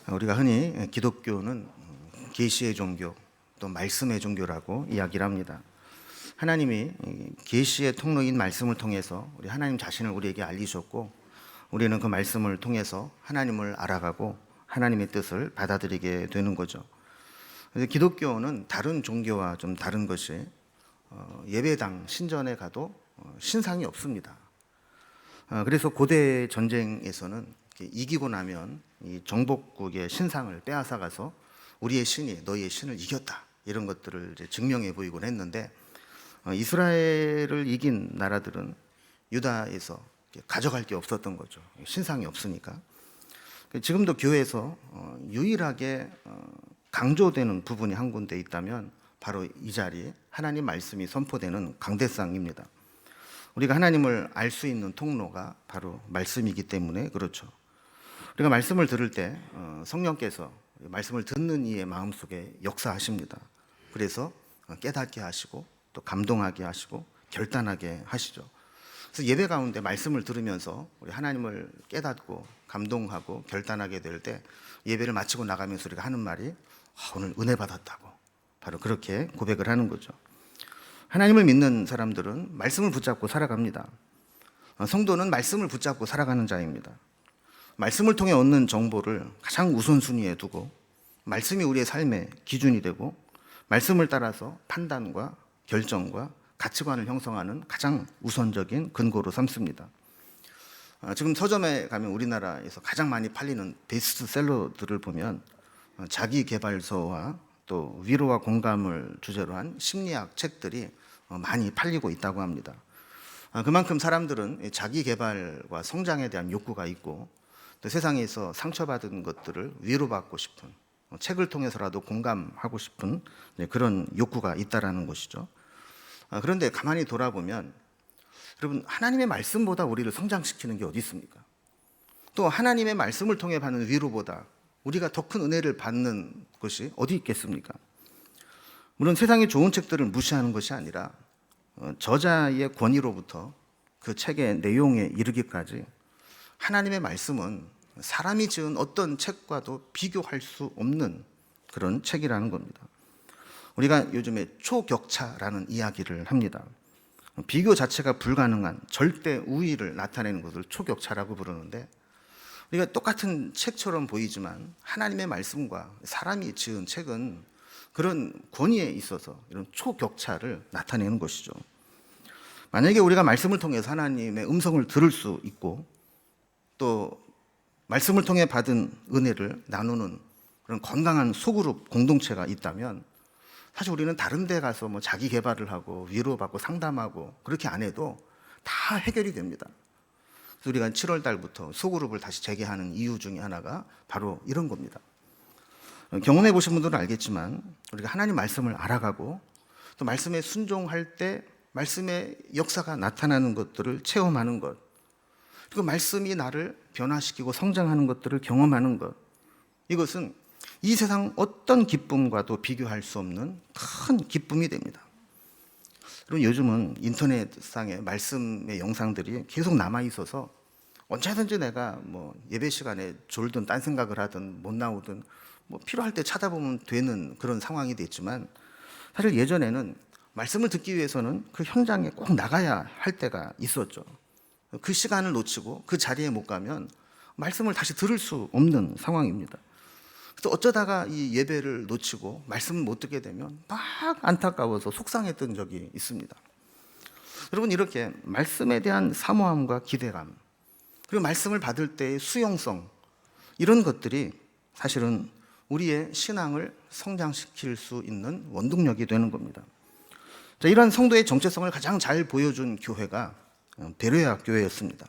우리가 흔히 기독교는 계시의 종교, 또 말씀의 종교라고 이야기를 합니다. 하나님이 계시의 통로인 말씀을 통해서 우리 하나님 자신을 우리에게 알리셨고, 우리는 그 말씀을 통해서 하나님을 알아가고 하나님의 뜻을 받아들이게 되는 거죠. 그래서 기독교는 다른 종교와 좀 다른 것이 예배당 신전에 가도 신상이 없습니다. 그래서 고대 전쟁에서는 이기고 나면 이 정복국의 신상을 빼앗아 가서 우리의 신이 너희의 신을 이겼다, 이런 것들을 이제 증명해 보이곤 했는데, 이스라엘을 이긴 나라들은 유다에서 가져갈 게 없었던 거죠. 신상이 없으니까. 지금도 교회에서 유일하게 강조되는 부분이 한 군데 있다면 바로 이 자리에 하나님 말씀이 선포되는 강대상입니다. 우리가 하나님을 알 수 있는 통로가 바로 말씀이기 때문에 그렇죠. 우리가 말씀을 들을 때 성령께서 말씀을 듣는 이의 마음속에 역사하십니다. 그래서 깨닫게 하시고 또 감동하게 하시고 결단하게 하시죠. 그래서 예배 가운데 말씀을 들으면서 우리 하나님을 깨닫고 감동하고 결단하게 될 때 예배를 마치고 나가면서 우리가 하는 말이 오늘 은혜 받았다고, 바로 그렇게 고백을 하는 거죠. 하나님을 믿는 사람들은 말씀을 붙잡고 살아갑니다. 성도는 말씀을 붙잡고 살아가는 자입니다. 말씀을 통해 얻는 정보를 가장 우선순위에 두고 말씀이 우리의 삶의 기준이 되고 말씀을 따라서 판단과 결정과 가치관을 형성하는 가장 우선적인 근거로 삼습니다. 지금 서점에 가면 우리나라에서 가장 많이 팔리는 베스트셀러들을 보면 자기계발서와 또 위로와 공감을 주제로 한 심리학 책들이 많이 팔리고 있다고 합니다. 그만큼 사람들은 자기계발과 성장에 대한 욕구가 있고, 또 세상에서 상처받은 것들을 위로받고 싶은, 책을 통해서라도 공감하고 싶은 그런 욕구가 있다라는 것이죠. 그런데 가만히 돌아보면 여러분, 하나님의 말씀보다 우리를 성장시키는 게 어디 있습니까? 또 하나님의 말씀을 통해 받는 위로보다 우리가 더 큰 은혜를 받는 것이 어디 있겠습니까? 물론 세상의 좋은 책들을 무시하는 것이 아니라 저자의 권위로부터 그 책의 내용에 이르기까지 하나님의 말씀은 사람이 지은 어떤 책과도 비교할 수 없는 그런 책이라는 겁니다. 우리가 요즘에 초격차라는 이야기를 합니다. 비교 자체가 불가능한 절대 우위를 나타내는 것을 초격차라고 부르는데, 우리가 똑같은 책처럼 보이지만 하나님의 말씀과 사람이 지은 책은 그런 권위에 있어서 이런 초격차를 나타내는 것이죠. 만약에 우리가 말씀을 통해서 하나님의 음성을 들을 수 있고 또 말씀을 통해 받은 은혜를 나누는 그런 건강한 소그룹 공동체가 있다면, 사실 우리는 다른 데 가서 뭐 자기 개발을 하고 위로받고 상담하고 그렇게 안 해도 다 해결이 됩니다. 그래서 우리가 7월 달부터 소그룹을 다시 재개하는 이유 중에 하나가 바로 이런 겁니다. 경험해 보신 분들은 알겠지만 우리가 하나님 말씀을 알아가고 또 말씀에 순종할 때 말씀의 역사가 나타나는 것들을 체험하는 것, 그리고 말씀이 나를 변화시키고 성장하는 것들을 경험하는 것, 이것은 이 세상 어떤 기쁨과도 비교할 수 없는 큰 기쁨이 됩니다. 그리고 요즘은 인터넷상에 말씀의 영상들이 계속 남아 있어서 언제든지 내가 뭐 예배 시간에 졸든 딴 생각을 하든 못 나오든 뭐 필요할 때 찾아보면 되는 그런 상황이 됐지만, 사실 예전에는 말씀을 듣기 위해서는 그 현장에 꼭 나가야 할 때가 있었죠. 그 시간을 놓치고 그 자리에 못 가면 말씀을 다시 들을 수 없는 상황입니다. 그래서 어쩌다가 이 예배를 놓치고 말씀을 못 듣게 되면 막 안타까워서 속상했던 적이 있습니다. 여러분, 이렇게 말씀에 대한 사모함과 기대감, 그리고 말씀을 받을 때의 수용성, 이런 것들이 사실은 우리의 신앙을 성장시킬 수 있는 원동력이 되는 겁니다. 자, 이러한 성도의 정체성을 가장 잘 보여준 교회가 베레아 교회였습니다.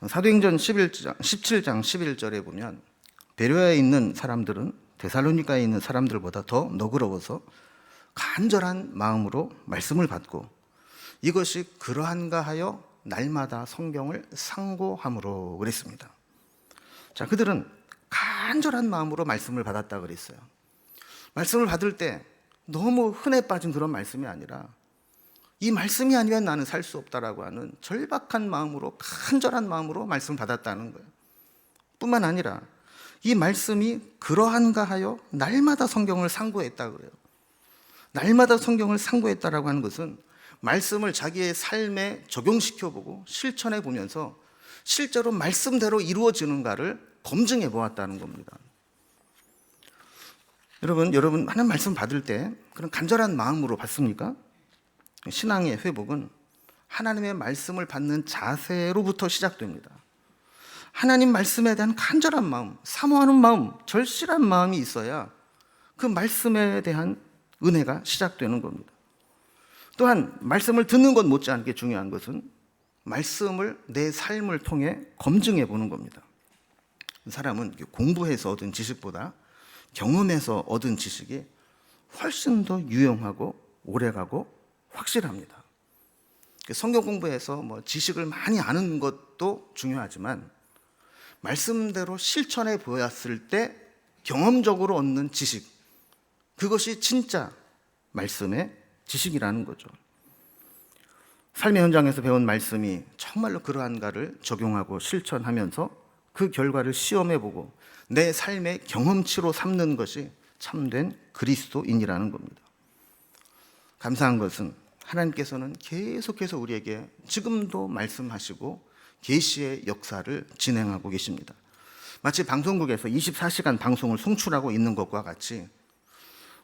사도행전 17장 11절에 보면 베레아에 있는 사람들은 데살로니가에 있는 사람들보다 더 너그러워서 간절한 마음으로 말씀을 받고 이것이 그러한가 하여 날마다 성경을 상고함으로 그랬습니다. 자, 그들은 간절한 마음으로 말씀을 받았다 그랬어요. 말씀을 받을 때 너무 흔해 빠진 그런 말씀이 아니라 이 말씀이 아니면 나는 살 수 없다라고 하는 절박한 마음으로, 간절한 마음으로 말씀을 받았다는 거예요. 뿐만 아니라 이 말씀이 그러한가 하여 날마다 성경을 상고했다 그래요. 날마다 성경을 상고했다라고 하는 것은 말씀을 자기의 삶에 적용시켜보고 실천해 보면서 실제로 말씀대로 이루어지는가를 검증해 보았다는 겁니다. 여러분 하나님 말씀 받을 때 그런 간절한 마음으로 받습니까? 신앙의 회복은 하나님의 말씀을 받는 자세로부터 시작됩니다. 하나님 말씀에 대한 간절한 마음, 사모하는 마음, 절실한 마음이 있어야 그 말씀에 대한 은혜가 시작되는 겁니다. 또한 말씀을 듣는 것 못지않게 중요한 것은 말씀을 내 삶을 통해 검증해 보는 겁니다. 사람은 공부해서 얻은 지식보다 경험해서 얻은 지식이 훨씬 더 유용하고 오래가고 확실합니다. 성경 공부해서 지식을 많이 아는 것도 중요하지만 말씀대로 실천해 보았을 때 경험적으로 얻는 지식, 그것이 진짜 말씀의 지식이라는 거죠. 삶의 현장에서 배운 말씀이 정말로 그러한가를 적용하고 실천하면서 그 결과를 시험해보고 내 삶의 경험치로 삼는 것이 참된 그리스도인이라는 겁니다. 감사한 것은 하나님께서는 계속해서 우리에게 지금도 말씀하시고 계시의 역사를 진행하고 계십니다. 마치 방송국에서 24시간 방송을 송출하고 있는 것과 같이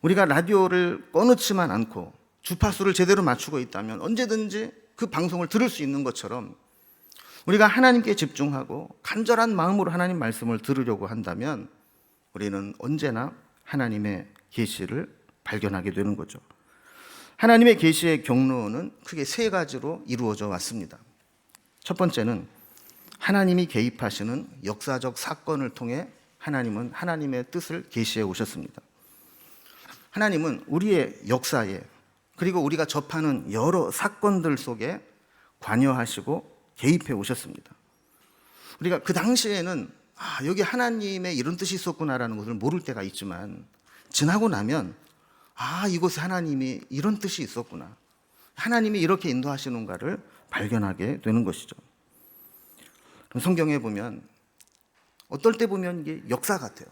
우리가 라디오를 꺼놓지만 않고 주파수를 제대로 맞추고 있다면 언제든지 그 방송을 들을 수 있는 것처럼 우리가 하나님께 집중하고 간절한 마음으로 하나님 말씀을 들으려고 한다면 우리는 언제나 하나님의 계시를 발견하게 되는 거죠. 하나님의 계시의 경로는 크게 세 가지로 이루어져 왔습니다. 첫 번째는 하나님이 개입하시는 역사적 사건을 통해 하나님은 하나님의 뜻을 계시해 오셨습니다. 하나님은 우리의 역사에 그리고 우리가 접하는 여러 사건들 속에 관여하시고 개입해 오셨습니다. 우리가 그 당시에는 여기 하나님의 이런 뜻이 있었구나라는 것을 모를 때가 있지만 지나고 나면 이곳에 하나님이 이런 뜻이 있었구나, 하나님이 이렇게 인도하시는가를 발견하게 되는 것이죠. 성경에 보면 어떨 때 보면 이게 역사 같아요.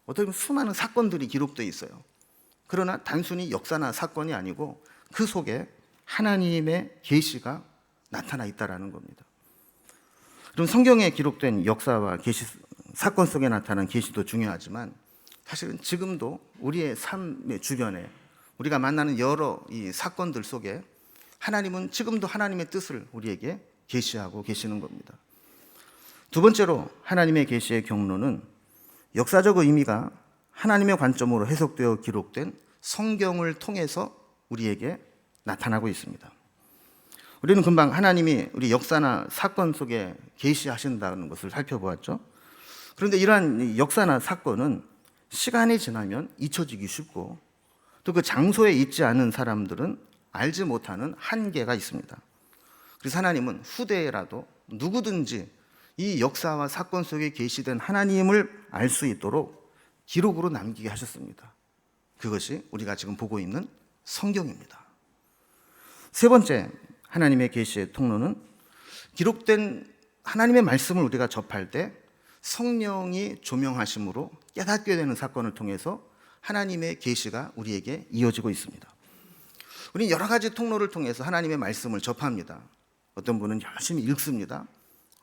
어떨 때 수많은 사건들이 기록되어 있어요. 그러나 단순히 역사나 사건이 아니고 그 속에 하나님의 계시가 나타나 있다라는 겁니다. 그럼 성경에 기록된 역사와 계시, 사건 속에 나타난 계시도 중요하지만 사실은 지금도 우리의 삶의 주변에 우리가 만나는 여러 이 사건들 속에 하나님은 지금도 하나님의 뜻을 우리에게 계시하고 계시는 겁니다. 두 번째로 하나님의 계시의 경로는 역사적 의미가 하나님의 관점으로 해석되어 기록된 성경을 통해서 우리에게 나타나고 있습니다. 우리는 금방 하나님이 우리 역사나 사건 속에 계시하신다는 것을 살펴보았죠. 그런데 이러한 역사나 사건은 시간이 지나면 잊혀지기 쉽고 또 그 장소에 있지 않은 사람들은 알지 못하는 한계가 있습니다. 그래서 하나님은 후대에라도 누구든지 이 역사와 사건 속에 계시된 하나님을 알 수 있도록 기록으로 남기게 하셨습니다. 그것이 우리가 지금 보고 있는 성경입니다. 세 번째 하나님의 계시의 통로는 기록된 하나님의 말씀을 우리가 접할 때 성령이 조명하심으로 깨닫게 되는 사건을 통해서 하나님의 계시가 우리에게 이어지고 있습니다. 우리는 여러 가지 통로를 통해서 하나님의 말씀을 접합니다. 어떤 분은 열심히 읽습니다.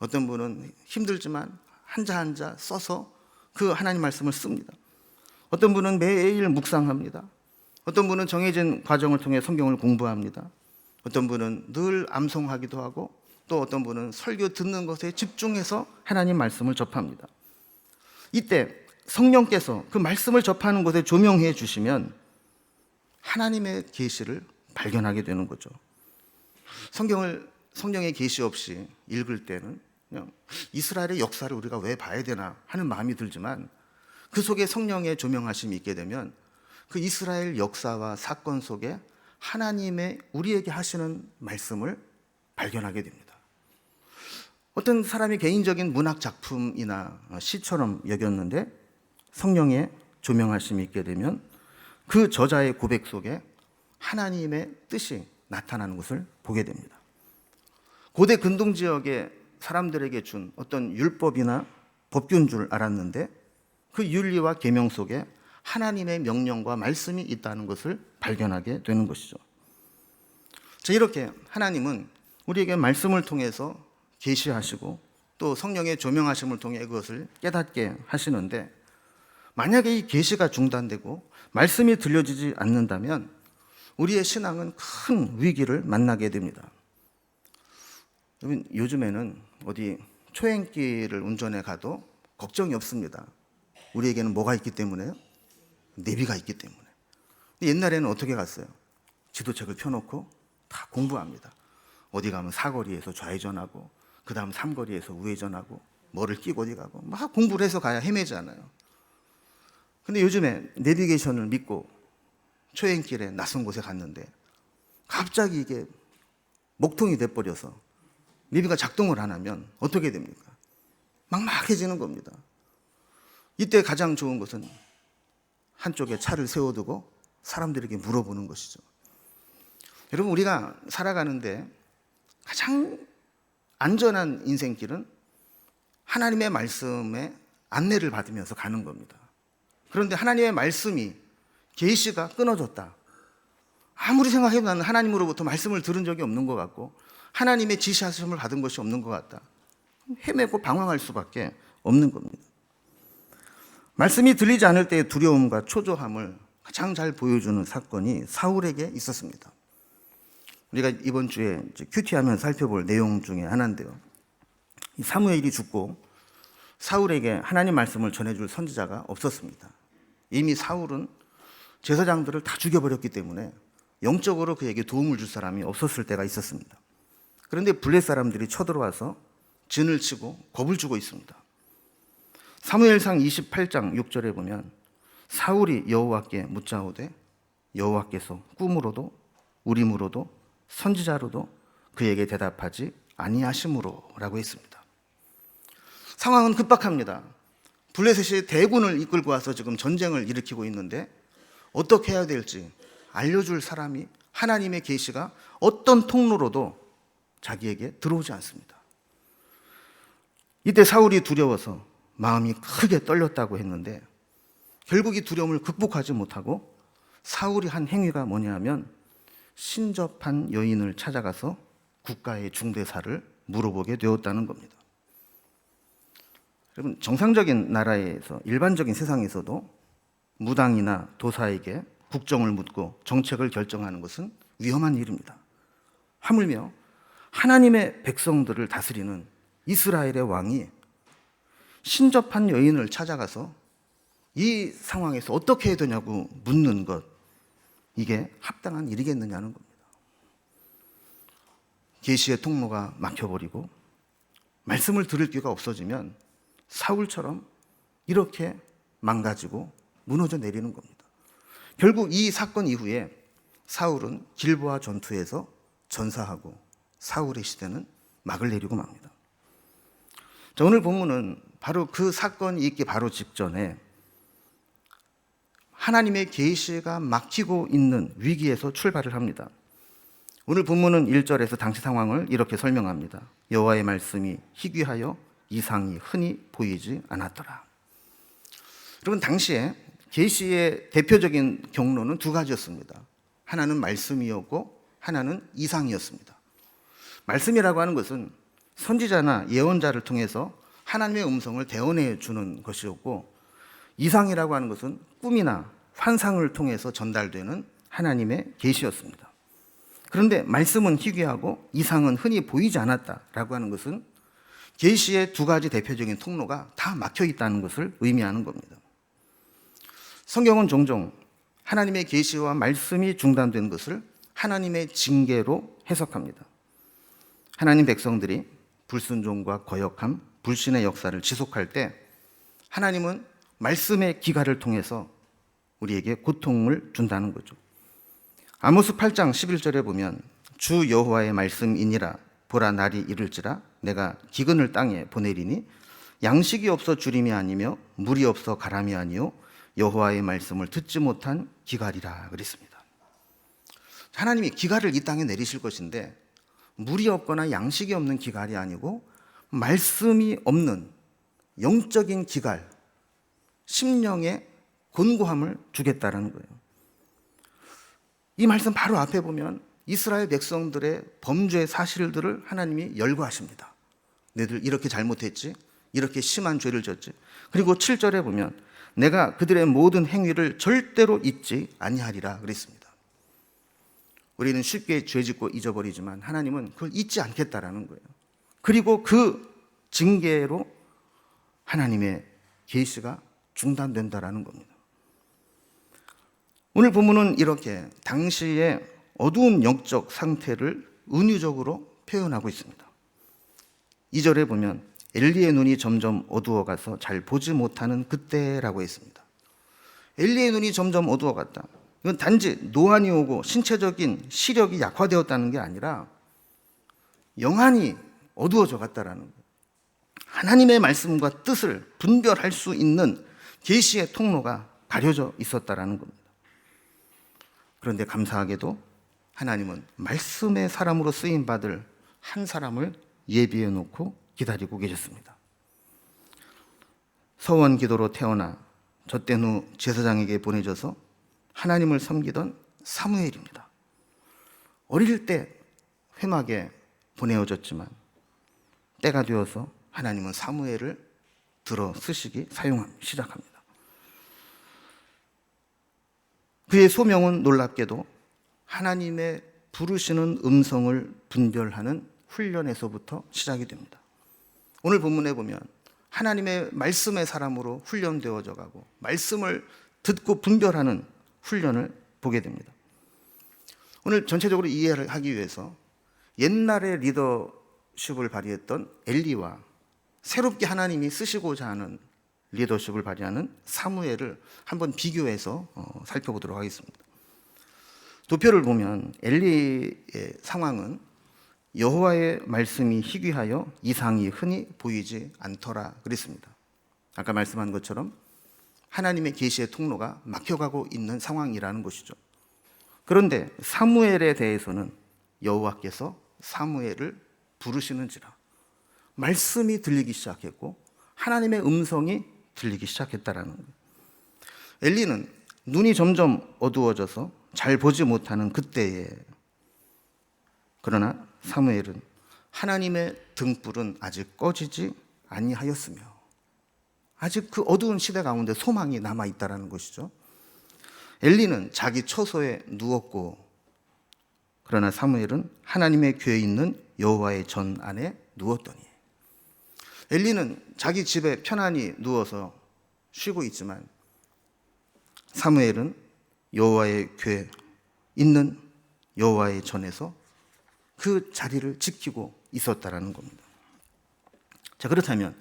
어떤 분은 힘들지만 한자 한자 써서 그 하나님 말씀을 씁니다. 어떤 분은 매일 묵상합니다. 어떤 분은 정해진 과정을 통해 성경을 공부합니다. 어떤 분은 늘 암송하기도 하고 또 어떤 분은 설교 듣는 것에 집중해서 하나님 말씀을 접합니다. 이때 성령께서 그 말씀을 접하는 곳에 조명해 주시면 하나님의 계시를 발견하게 되는 거죠. 성경의 계시 없이 읽을 때는 그냥 이스라엘의 역사를 우리가 왜 봐야 되나 하는 마음이 들지만 그 속에 성령의 조명하심이 있게 되면 그 이스라엘 역사와 사건 속에 하나님의 우리에게 하시는 말씀을 발견하게 됩니다. 어떤 사람이 개인적인 문학 작품이나 시처럼 여겼는데 성령의 조명하심이 있게 되면 그 저자의 고백 속에 하나님의 뜻이 나타나는 것을 보게 됩니다. 고대 근동 지역의 사람들에게 준 어떤 율법이나 법규인 줄 알았는데 그 윤리와 계명 속에 하나님의 명령과 말씀이 있다는 것을 발견하게 되는 것이죠. 자, 이렇게 하나님은 우리에게 말씀을 통해서 계시하시고 또 성령의 조명하심을 통해 그것을 깨닫게 하시는데, 만약에 이 계시가 중단되고 말씀이 들려지지 않는다면 우리의 신앙은 큰 위기를 만나게 됩니다. 요즘에는 어디 초행길을 운전해 가도 걱정이 없습니다. 우리에게는 뭐가 있기 때문에요? 내비가 있기 때문에. 옛날에는 어떻게 갔어요? 지도책을 펴놓고 다 공부합니다. 어디 가면 사거리에서 좌회전하고 그 다음 삼거리에서 우회전하고 뭐를 끼고 어디 가고 막 공부를 해서 가야 헤매잖아요. 근데 요즘에 내비게이션을 믿고 초행길에 낯선 곳에 갔는데 갑자기 이게 목통이 돼버려서 내비가 작동을 안 하면 어떻게 됩니까? 막막해지는 겁니다. 이때 가장 좋은 것은 한쪽에 차를 세워두고 사람들에게 물어보는 것이죠. 여러분, 우리가 살아가는데 가장 안전한 인생길은 하나님의 말씀에 안내를 받으면서 가는 겁니다. 그런데 하나님의 말씀이, 계시가 끊어졌다. 아무리 생각해도 나는 하나님으로부터 말씀을 들은 적이 없는 것 같고 하나님의 지시하심을 받은 것이 없는 것 같다. 헤매고 방황할 수밖에 없는 겁니다. 말씀이 들리지 않을 때의 두려움과 초조함을 가장 잘 보여주는 사건이 사울에게 있었습니다. 우리가 이번 주에 큐티하면서 살펴볼 내용 중에 하나인데요. 사무엘이 죽고 사울에게 하나님 말씀을 전해줄 선지자가 없었습니다. 이미 사울은 제사장들을 다 죽여버렸기 때문에 영적으로 그에게 도움을 줄 사람이 없었을 때가 있었습니다. 그런데 블레 사람들이 쳐들어와서 진을 치고 겁을 주고 있습니다. 사무엘상 28장 6절에 보면 사울이 여호와께 묻자오되 여호와께서 꿈으로도 우림으로도 선지자로도 그에게 대답하지 아니하심으로 라고 했습니다. 상황은 급박합니다. 블레셋이 대군을 이끌고 와서 지금 전쟁을 일으키고 있는데 어떻게 해야 될지 알려줄 사람이, 하나님의 계시가 어떤 통로로도 자기에게 들어오지 않습니다. 이때 사울이 두려워서 마음이 크게 떨렸다고 했는데 결국 이 두려움을 극복하지 못하고 사울이 한 행위가 뭐냐 하면 신접한 여인을 찾아가서 국가의 중대사를 물어보게 되었다는 겁니다. 여러분, 정상적인 나라에서, 일반적인 세상에서도 무당이나 도사에게 국정을 묻고 정책을 결정하는 것은 위험한 일입니다. 하물며 하나님의 백성들을 다스리는 이스라엘의 왕이 신접한 여인을 찾아가서 이 상황에서 어떻게 해야 되냐고 묻는 것, 이게 합당한 일이겠느냐는 겁니다. 계시의 통로가 막혀버리고 말씀을 들을 기회가 없어지면 사울처럼 이렇게 망가지고 무너져 내리는 겁니다. 결국 이 사건 이후에 사울은 길보아 전투에서 전사하고 사울의 시대는 막을 내리고 맙니다. 자, 오늘 본문은 바로 그 사건이 있기 바로 직전에 하나님의 계시가 막히고 있는 위기에서 출발을 합니다. 오늘 본문은 1절에서 당시 상황을 이렇게 설명합니다. 여호와의 말씀이 희귀하여 이상이 흔히 보이지 않았더라. 여러분, 당시에 계시의 대표적인 경로는 두 가지였습니다. 하나는 말씀이었고 하나는 이상이었습니다. 말씀이라고 하는 것은 선지자나 예언자를 통해서 하나님의 음성을 대언해 주는 것이었고, 이상이라고 하는 것은 꿈이나 환상을 통해서 전달되는 하나님의 계시였습니다. 그런데 말씀은 희귀하고 이상은 흔히 보이지 않았다라고 하는 것은 계시의 두 가지 대표적인 통로가 다 막혀 있다는 것을 의미하는 겁니다. 성경은 종종 하나님의 계시와 말씀이 중단된 것을 하나님의 징계로 해석합니다. 하나님 백성들이 불순종과 거역함, 불신의 역사를 지속할 때 하나님은 말씀의 기가를 통해서 우리에게 고통을 준다는 거죠. 아모스 8장 11절에 보면 주 여호와의 말씀이니라 보라 날이 이를지라 내가 기근을 땅에 보내리니 양식이 없어 주림이 아니며 물이 없어 가람이 아니요 여호와의 말씀을 듣지 못한 기갈이라 그랬습니다. 하나님이 기갈을 이 땅에 내리실 것인데 물이 없거나 양식이 없는 기갈이 아니고 말씀이 없는 영적인 기갈, 심령의 곤고함을 주겠다라는 거예요. 이 말씀 바로 앞에 보면 이스라엘 백성들의 범죄의 사실들을 하나님이 열거하십니다. 너희들 이렇게 잘못했지, 이렇게 심한 죄를 졌지. 그리고 7절에 보면 내가 그들의 모든 행위를 절대로 잊지 아니하리라 그랬습니다. 우리는 쉽게 죄짓고 잊어버리지만 하나님은 그걸 잊지 않겠다라는 거예요. 그리고 그 징계로 하나님의 계시가 중단된다라는 겁니다. 오늘 본문은 이렇게 당시의 어두운 영적 상태를 은유적으로 표현하고 있습니다. 2절에 보면 엘리의 눈이 점점 어두워가서 잘 보지 못하는 그때라고 했습니다. 엘리의 눈이 점점 어두워갔다. 이건 단지 노안이 오고 신체적인 시력이 약화되었다는 게 아니라 영안이 어두워져 갔다라는 거예요. 하나님의 말씀과 뜻을 분별할 수 있는 계시의 통로가 가려져 있었다라는 겁니다. 그런데 감사하게도 하나님은 말씀의 사람으로 쓰임 받을 한 사람을 예비해 놓고 기다리고 계셨습니다. 서원 기도로 태어나 젖된 후 제사장에게 보내져서 하나님을 섬기던 사무엘입니다. 어릴 때 회막에 보내어졌지만 때가 되어서 하나님은 사무엘을 들어 쓰시기 시작합니다. 그의 소명은 놀랍게도 하나님의 부르시는 음성을 분별하는 훈련에서부터 시작이 됩니다. 오늘 본문에 보면 하나님의 말씀의 사람으로 훈련되어져 가고 말씀을 듣고 분별하는 훈련을 보게 됩니다. 오늘 전체적으로 이해를 하기 위해서 옛날의 리더십을 발휘했던 엘리와 새롭게 하나님이 쓰시고자 하는 리더십을 발휘하는 사무엘을 한번 비교해서 살펴보도록 하겠습니다. 도표를 보면 엘리의 상황은 여호와의 말씀이 희귀하여 이상이 흔히 보이지 않더라 그랬습니다. 아까 말씀한 것처럼 하나님의 계시의 통로가 막혀가고 있는 상황이라는 것이죠. 그런데 사무엘에 대해서는 여호와께서 사무엘을 부르시는지라 말씀이 들리기 시작했고 하나님의 음성이 들리기 시작했다라는 거예요. 엘리는 눈이 점점 어두워져서 잘 보지 못하는 그때에, 그러나 사무엘은 하나님의 등불은 아직 꺼지지 아니하였으며 아직 그 어두운 시대 가운데 소망이 남아있다는 것이죠. 엘리는 자기 처소에 누웠고 그러나 사무엘은 하나님의 궤에 있는 여호와의 전 안에 누웠더니, 엘리는 자기 집에 편안히 누워서 쉬고 있지만 사무엘은 여호와의 궤에 있는 여호와의 전에서 그 자리를 지키고 있었다라는 겁니다. 자, 그렇다면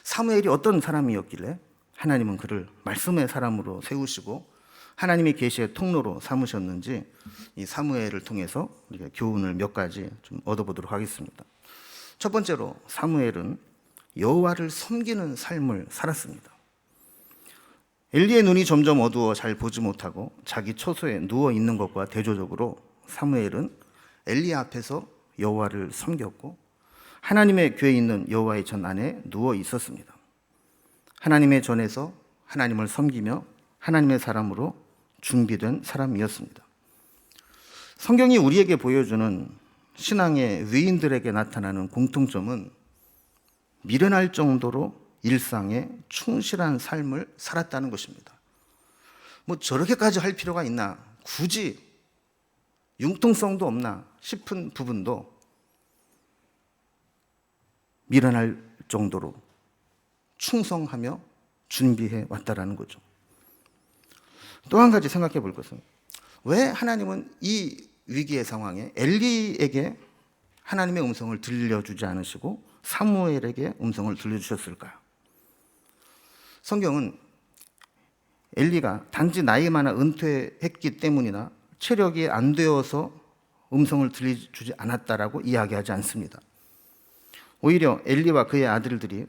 사무엘이 어떤 사람이었길래 하나님은 그를 말씀의 사람으로 세우시고 하나님의 계시의 통로로 삼으셨는지 이 사무엘을 통해서 우리가 교훈을 몇 가지 좀 얻어보도록 하겠습니다. 첫 번째로 사무엘은 여호와를 섬기는 삶을 살았습니다. 엘리의 눈이 점점 어두워 잘 보지 못하고 자기 처소에 누워 있는 것과 대조적으로 사무엘은 엘리 앞에서 여호와를 섬겼고 하나님의 궤에 있는 여호와의 전 안에 누워 있었습니다. 하나님의 전에서 하나님을 섬기며 하나님의 사람으로 준비된 사람이었습니다. 성경이 우리에게 보여주는 신앙의 위인들에게 나타나는 공통점은 미련할 정도로 일상에 충실한 삶을 살았다는 것입니다. 뭐 저렇게까지 할 필요가 있나, 굳이 융통성도 없나 싶은 부분도 미련할 정도로 충성하며 준비해 왔다라는 거죠. 또 한 가지 생각해 볼 것은, 왜 하나님은 이 위기의 상황에 엘리에게 하나님의 음성을 들려주지 않으시고 사무엘에게 음성을 들려주셨을까요? 성경은 엘리가 단지 나이 많아 은퇴했기 때문이나 체력이 안 되어서 음성을 들려주지 않았다라고 이야기하지 않습니다. 오히려 엘리와 그의 아들들이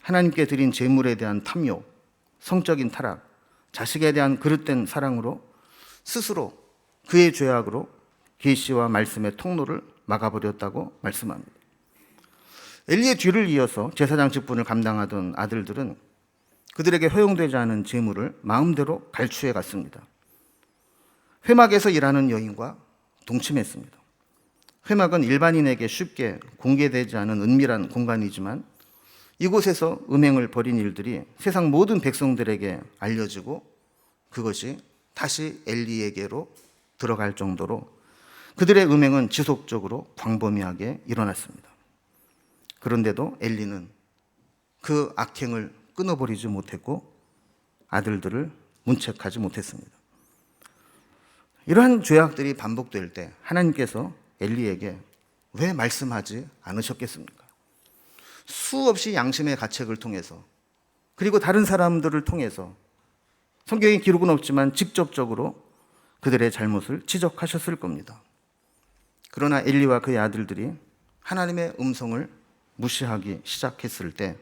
하나님께 드린 제물에 대한 탐욕, 성적인 타락, 자식에 대한 그릇된 사랑으로 스스로 그의 죄악으로 계시와 말씀의 통로를 막아버렸다고 말씀합니다. 엘리의 뒤를 이어서 제사장 직분을 감당하던 아들들은 그들에게 허용되지 않은 재물을 마음대로 갈취해 갔습니다. 회막에서 일하는 여인과 동침했습니다. 회막은 일반인에게 쉽게 공개되지 않은 은밀한 공간이지만 이곳에서 음행을 벌인 일들이 세상 모든 백성들에게 알려지고 그것이 다시 엘리에게로 들어갈 정도로 그들의 음행은 지속적으로 광범위하게 일어났습니다. 그런데도 엘리는 그 악행을 끊어버리지 못했고 아들들을 문책하지 못했습니다. 이러한 죄악들이 반복될 때 하나님께서 엘리에게 왜 말씀하지 않으셨겠습니까? 수없이 양심의 가책을 통해서 그리고 다른 사람들을 통해서 성경에 기록은 없지만 직접적으로 그들의 잘못을 지적하셨을 겁니다. 그러나 엘리와 그의 아들들이 하나님의 음성을 무시하기 시작했을 때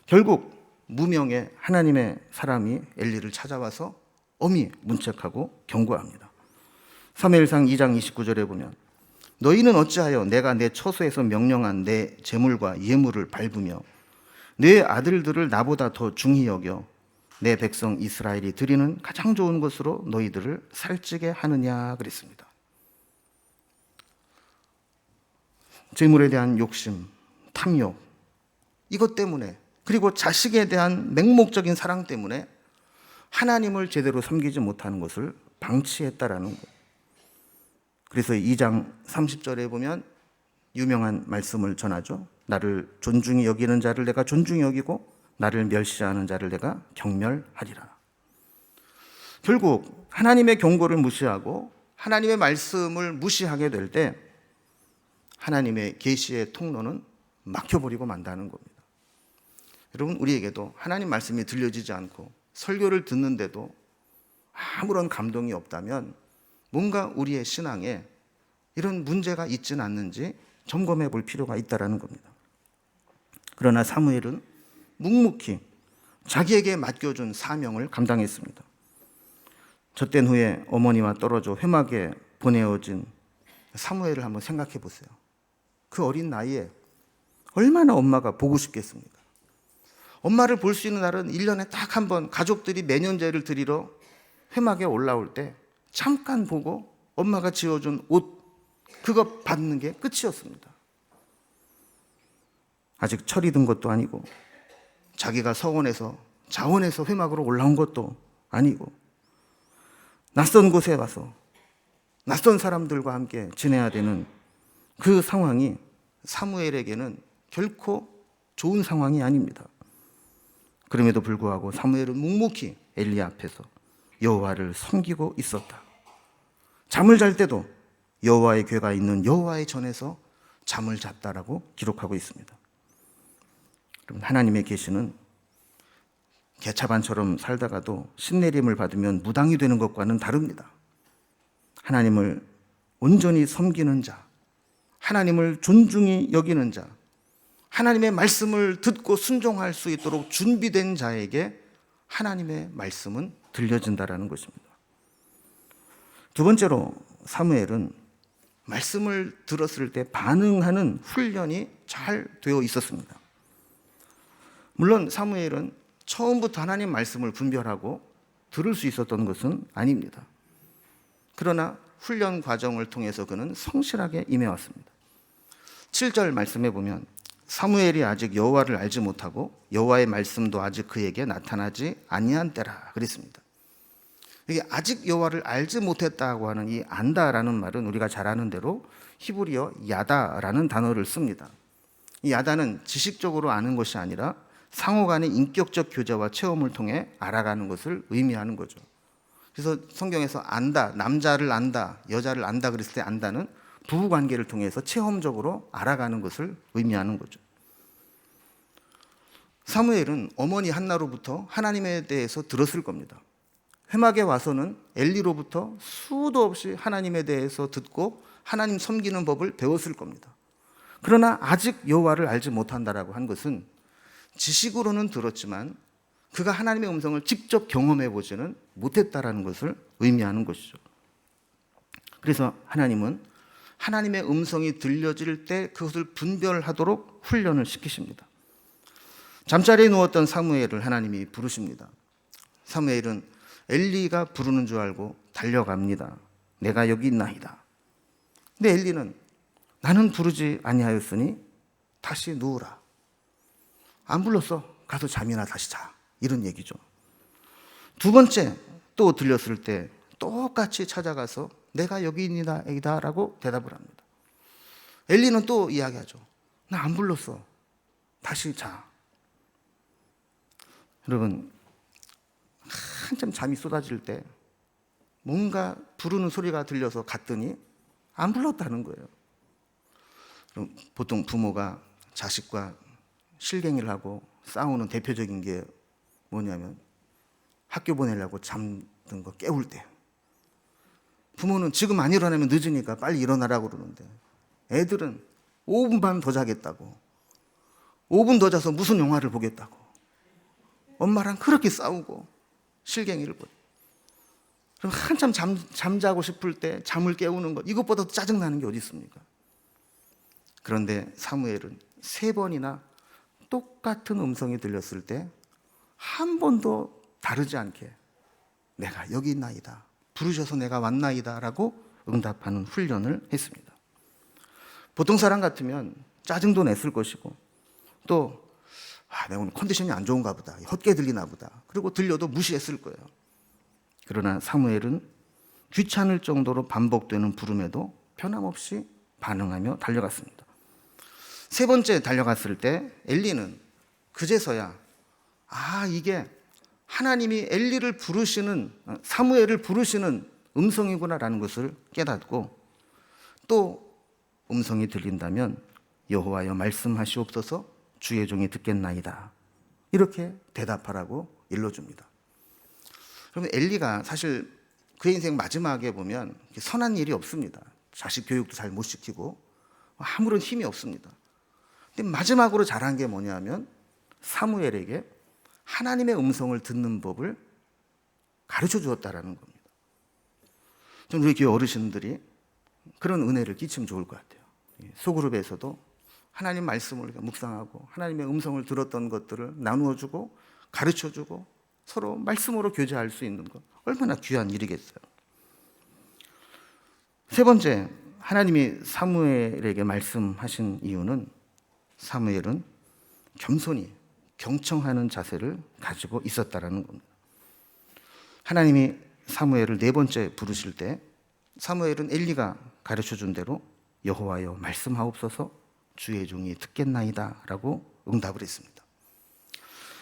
결국 무명의 하나님의 사람이 엘리를 찾아와서 엄히 문책하고 경고합니다. 사무엘상 2장 29절에 보면 너희는 어찌하여 내가 내 처소에서 명령한 내 제물과 예물을 밟으며 내 아들들을 나보다 더 중히 여겨 내 백성 이스라엘이 드리는 가장 좋은 것으로 너희들을 살찌게 하느냐 그랬습니다. 재물에 대한 욕심, 탐욕, 이것 때문에 그리고 자식에 대한 맹목적인 사랑 때문에 하나님을 제대로 섬기지 못하는 것을 방치했다라는 거예요. 그래서 2장 30절에 보면 유명한 말씀을 전하죠. 나를 존중히 여기는 자를 내가 존중히 여기고 나를 멸시하는 자를 내가 경멸하리라. 결국 하나님의 경고를 무시하고 하나님의 말씀을 무시하게 될 때 하나님의 계시의 통로는 막혀버리고 만다는 겁니다. 여러분, 우리에게도 하나님 말씀이 들려지지 않고 설교를 듣는데도 아무런 감동이 없다면 뭔가 우리의 신앙에 이런 문제가 있지는 않는지 점검해 볼 필요가 있다는 겁니다. 그러나 사무엘은 묵묵히 자기에게 맡겨준 사명을 감당했습니다. 젖된 후에 어머니와 떨어져 회막에 보내어진 사무엘을 한번 생각해 보세요. 그 어린 나이에 얼마나 엄마가 보고 싶겠습니까? 엄마를 볼 수 있는 날은 1년에 딱 한 번 가족들이 매년제를 드리러 회막에 올라올 때 잠깐 보고 엄마가 지어준 옷 그거 받는 게 끝이었습니다. 아직 철이 든 것도 아니고 자기가 서원에서 자원에서 회막으로 올라온 것도 아니고 낯선 곳에 와서 낯선 사람들과 함께 지내야 되는 그 상황이 사무엘에게는 결코 좋은 상황이 아닙니다. 그럼에도 불구하고 사무엘은 묵묵히 엘리 앞에서 여호와를 섬기고 있었다. 잠을 잘 때도 여호와의 궤가 있는 여호와의 전에서 잠을 잤다라고 기록하고 있습니다. 그럼 하나님의 계시는 개차반처럼 살다가도 신내림을 받으면 무당이 되는 것과는 다릅니다. 하나님을 온전히 섬기는 자, 하나님을 존중히 여기는 자, 하나님의 말씀을 듣고 순종할 수 있도록 준비된 자에게 하나님의 말씀은 들려진다라는 것입니다. 두 번째로 사무엘은 말씀을 들었을 때 반응하는 훈련이 잘 되어 있었습니다. 물론 사무엘은 처음부터 하나님 말씀을 분별하고 들을 수 있었던 것은 아닙니다. 그러나 훈련 과정을 통해서 그는 성실하게 임해왔습니다. 7절 말씀에 보면 사무엘이 아직 여호와를 알지 못하고 여호와의 말씀도 아직 그에게 나타나지 아니한 때라 그랬습니다. 이게 아직 여호와를 알지 못했다고 하는 이 안다라는 말은 우리가 잘 아는 대로 히브리어 야다라는 단어를 씁니다. 이 야다는 지식적으로 아는 것이 아니라 상호간의 인격적 교제와 체험을 통해 알아가는 것을 의미하는 거죠. 그래서 성경에서 안다, 남자를 안다, 여자를 안다 그랬을 때 안다는 부부관계를 통해서 체험적으로 알아가는 것을 의미하는 거죠. 사무엘은 어머니 한나로부터 하나님에 대해서 들었을 겁니다. 회막에 와서는 엘리로부터 수도 없이 하나님에 대해서 듣고 하나님 섬기는 법을 배웠을 겁니다. 그러나 아직 여호와를 알지 못한다라고 한 것은 지식으로는 들었지만 그가 하나님의 음성을 직접 경험해 보지는 못했다라는 것을 의미하는 것이죠. 그래서 하나님은 하나님의 음성이 들려질 때 그것을 분별하도록 훈련을 시키십니다. 잠자리에 누웠던 사무엘을 하나님이 부르십니다. 사무엘은 엘리가 부르는 줄 알고 달려갑니다. 내가 여기 있나이다. 근데 엘리는 나는 부르지 아니하였으니 다시 누우라. 안 불렀어. 가서 잠이나 다시 자. 이런 얘기죠. 두 번째 또 들렸을 때 똑같이 찾아가서 내가 여기 있나이다 라고 대답을 합니다. 엘리는 또 이야기하죠. 나 안 불렀어. 다시 자. 여러분, 한참 잠이 쏟아질 때 뭔가 부르는 소리가 들려서 갔더니 안 불렀다는 거예요. 그럼 보통 부모가 자식과 실갱이를 하고 싸우는 대표적인 게 뭐냐면 학교 보내려고 잠든 거 깨울 때 부모는 지금 안 일어나면 늦으니까 빨리 일어나라고 그러는데 애들은 5분 반 더 자겠다고 5분 더 자서 무슨 영화를 보겠다고 엄마랑 그렇게 싸우고 실갱이를 보고 그럼 한참 잠자고 싶을 때 잠을 깨우는 것 이것보다 더 짜증나는 게 어디 있습니까? 그런데 사무엘은 3번이나 똑같은 음성이 들렸을 때 한 번도 다르지 않게 내가 여기 있나이다. 부르셔서 내가 왔나이다 라고 응답하는 훈련을 했습니다. 보통 사람 같으면 짜증도 냈을 것이고 또 내가 오늘 컨디션이 안 좋은가 보다. 헛게 들리나 보다. 그리고 들려도 무시했을 거예요. 그러나 사무엘은 귀찮을 정도로 반복되는 부름에도 변함없이 반응하며 달려갔습니다. 3번째 달려갔을 때 엘리는 그제서야 이게 하나님이 엘리를 부르시는 사무엘을 부르시는 음성이구나라는 것을 깨닫고 또 음성이 들린다면 여호와여 말씀하시옵소서 주의 종이 듣겠나이다. 이렇게 대답하라고 일러줍니다. 그러면 엘리가 사실 그의 인생 마지막에 보면 선한 일이 없습니다. 자식 교육도 잘 못 시키고 아무런 힘이 없습니다. 근데 마지막으로 잘한 게 뭐냐면 사무엘에게 하나님의 음성을 듣는 법을 가르쳐 주었다라는 겁니다. 좀 우리 교회 어르신들이 그런 은혜를 끼치면 좋을 것 같아요. 소그룹에서도 하나님 말씀을 묵상하고 하나님의 음성을 들었던 것들을 나누어주고 가르쳐주고 서로 말씀으로 교제할 수 있는 것 얼마나 귀한 일이겠어요. 3번째, 하나님이 사무엘에게 말씀하신 이유는 사무엘은 겸손히 경청하는 자세를 가지고 있었다라는 겁니다. 하나님이 사무엘을 4번째 부르실 때 사무엘은 엘리가 가르쳐준 대로 여호와여 말씀하옵소서 주의 종이 듣겠나이다 라고 응답을 했습니다.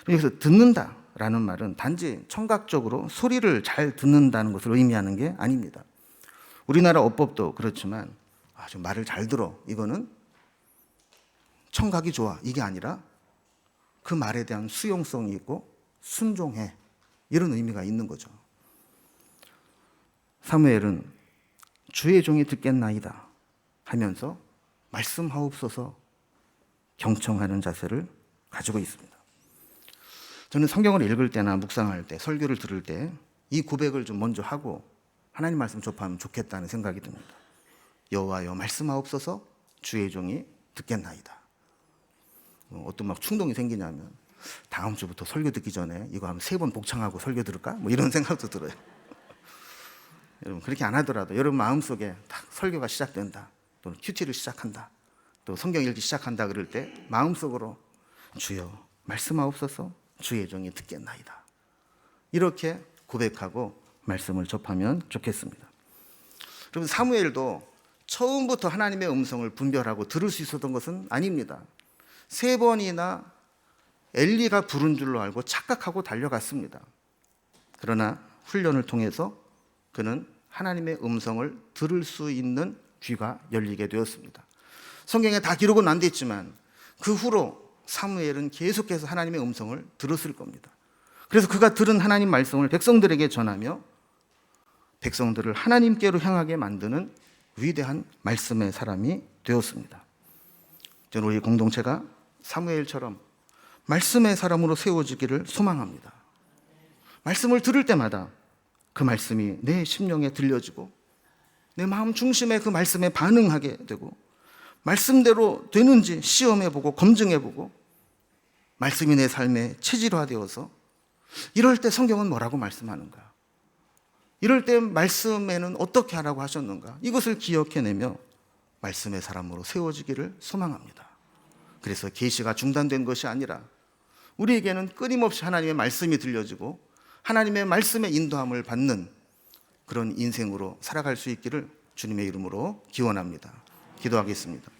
여기서 듣는다라는 말은 단지 청각적으로 소리를 잘 듣는다는 것을 의미하는 게 아닙니다. 우리나라 어법도 그렇지만 좀 말을 잘 들어 이거는 청각이 좋아 이게 아니라 그 말에 대한 수용성이 있고 순종해 이런 의미가 있는 거죠. 사무엘은 주의 종이 듣겠나이다 하면서 말씀하옵소서 경청하는 자세를 가지고 있습니다. 저는 성경을 읽을 때나 묵상할 때 설교를 들을 때 이 고백을 좀 먼저 하고 하나님 말씀 접하면 좋겠다는 생각이 듭니다. 여호와여 말씀하옵소서 주의 종이 듣겠나이다. 어떤 막 충동이 생기냐면 다음 주부터 설교 듣기 전에 이거 하면 3번 복창하고 설교 들을까? 이런 생각도 들어요. 여러분 그렇게 안 하더라도 여러분 마음속에 딱 설교가 시작된다 또는 큐티를 시작한다 또 성경 읽기 시작한다 그럴 때 마음속으로 주여 말씀하옵소서 주의 종이 듣겠나이다 이렇게 고백하고 말씀을 접하면 좋겠습니다. 여러분 사무엘도 처음부터 하나님의 음성을 분별하고 들을 수 있었던 것은 아닙니다. 3번이나 엘리가 부른 줄로 알고 착각하고 달려갔습니다. 그러나 훈련을 통해서 그는 하나님의 음성을 들을 수 있는 귀가 열리게 되었습니다. 성경에 다 기록은 안 됐지만 그 후로 사무엘은 계속해서 하나님의 음성을 들었을 겁니다. 그래서 그가 들은 하나님 말씀을 백성들에게 전하며 백성들을 하나님께로 향하게 만드는 위대한 말씀의 사람이 되었습니다. 저는 우리 공동체가 사무엘처럼 말씀의 사람으로 세워지기를 소망합니다. 말씀을 들을 때마다 그 말씀이 내 심령에 들려지고 내 마음 중심에 그 말씀에 반응하게 되고 말씀대로 되는지 시험해보고 검증해보고 말씀이 내 삶에 체질화되어서 이럴 때 성경은 뭐라고 말씀하는가? 이럴 때 말씀에는 어떻게 하라고 하셨는가? 이것을 기억해내며 말씀의 사람으로 세워지기를 소망합니다. 그래서 계시가 중단된 것이 아니라 우리에게는 끊임없이 하나님의 말씀이 들려지고 하나님의 말씀의 인도함을 받는 그런 인생으로 살아갈 수 있기를 주님의 이름으로 기원합니다. 기도하겠습니다.